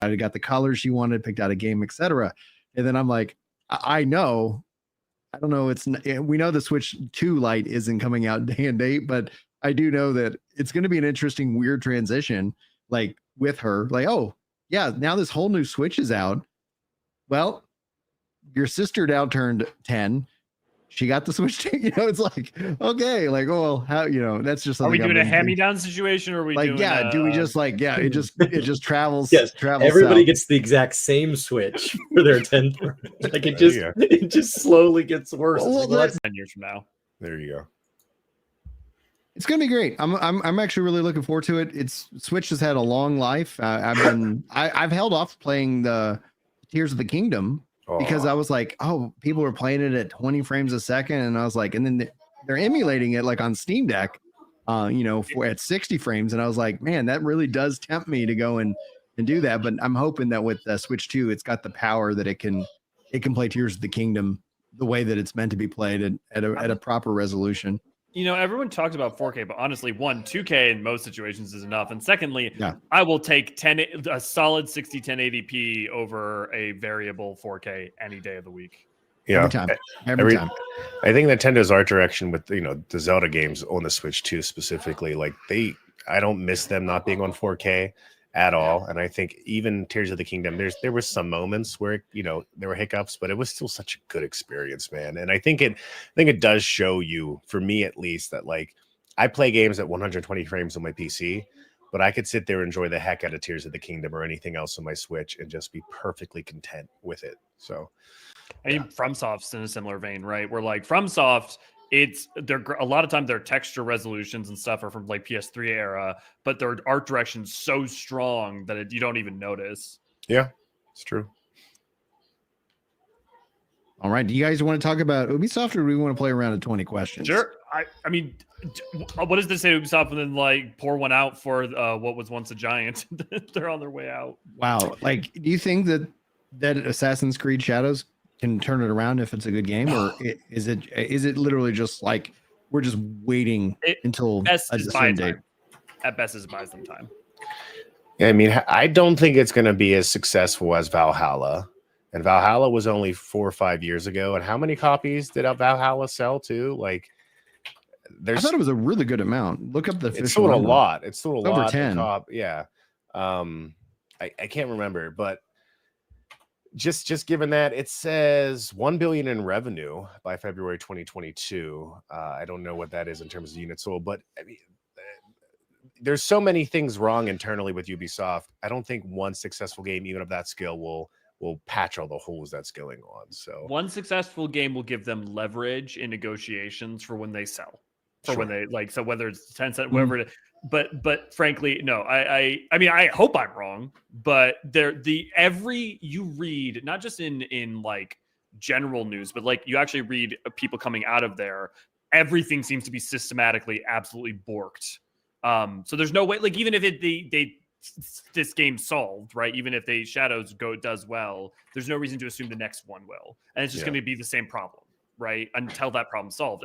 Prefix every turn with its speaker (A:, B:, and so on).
A: I got the colors she wanted, picked out a game, etc. And then I'm like, I know, I don't know. We know the Switch 2 Lite isn't coming out day and date, but I do know that it's going to be an interesting, weird transition. Like with her, like, oh yeah, now this whole new Switch is out. Well, your sister now turned 10. She got the Switch. It's like, okay, like, oh, well, how, that's just
B: Are we
A: something
B: doing a hand-me-down situation, or are we
A: like,
B: doing
A: yeah, do we just like, yeah, it just travels.
C: Yes,
A: travels
C: everybody
A: south.
C: gets the exact same Switch for their 10th. Like it just slowly gets worse.
A: Well,
C: It's like,
B: 10 years from now.
D: There you go.
A: It's gonna be great. I'm actually really looking forward to it. Switch has had a long life. I've held off playing the Tears of the Kingdom because I was like, oh, people were playing it at 20 frames a second, and I was like, and then they're emulating it like on Steam Deck, at 60 frames, and I was like, man, that really does tempt me to go and do that. But I'm hoping that with Switch 2, it's got the power that it can play Tears of the Kingdom the way that it's meant to be played at a proper resolution.
B: Everyone talks about 4K, but honestly, 2K in most situations is enough. And secondly,
A: yeah.
B: I will take a solid 60 1080p over a variable 4K any day of the week.
D: Yeah,
A: every time.
D: I think Nintendo's art direction with the Zelda games on the Switch 2 specifically, like I don't miss them not being on 4K at all. And I think even Tears of the Kingdom, there were some moments where there were hiccups, but it was still such a good experience, man. And I think it does show you, for me at least, that like I play games at 120 frames on my PC, but I could sit there and enjoy the heck out of Tears of the Kingdom or anything else on my Switch and just be perfectly content with it. So
B: FromSoft's in a similar vein, right? Where like FromSoft, they're a lot of times their texture resolutions and stuff are from like PS3 era, but their art direction's so strong that you don't even notice.
D: Yeah, it's true.
A: All right, do you guys want to talk about Ubisoft, or do we want to play around at 20 questions?
B: Sure. I mean, what does this say, Ubisoft, and then like pour one out for what was once a giant? They're on their way out.
A: Wow. Like, do you think that Assassin's Creed Shadows can turn it around if it's a good game, or is it literally just like we're just waiting until a certain date?
B: At best, it buys them time.
D: Yeah, I mean, I don't think it's going to be as successful as Valhalla, and Valhalla was only 4 or 5 years ago. And how many copies did Valhalla sell to? Like,
A: I thought it was a really good amount. Look up the official.
D: It's sold
A: number.
D: a lot. It's sold a lot.
A: Over 10.
D: Yeah. I can't remember, but just given that it says 1 billion in revenue by February 2022. I don't know what that is in terms of units sold, but I mean, there's so many things wrong internally with Ubisoft. I don't think one successful game, even of that scale, will patch all the holes that's going on. So
B: one successful game will give them leverage in negotiations for when they sell. For when they like, so whether it's 10 cents, whatever it is. But frankly, no, I mean, I hope I'm wrong, but you read, not just in like general news, but like you actually read people coming out of there, everything seems to be systematically absolutely borked. So there's no way, like, even if this game solved, right? Even if Shadows does well, there's no reason to assume the next one will. And it's just going to be the same problem, right? Until that problem's solved.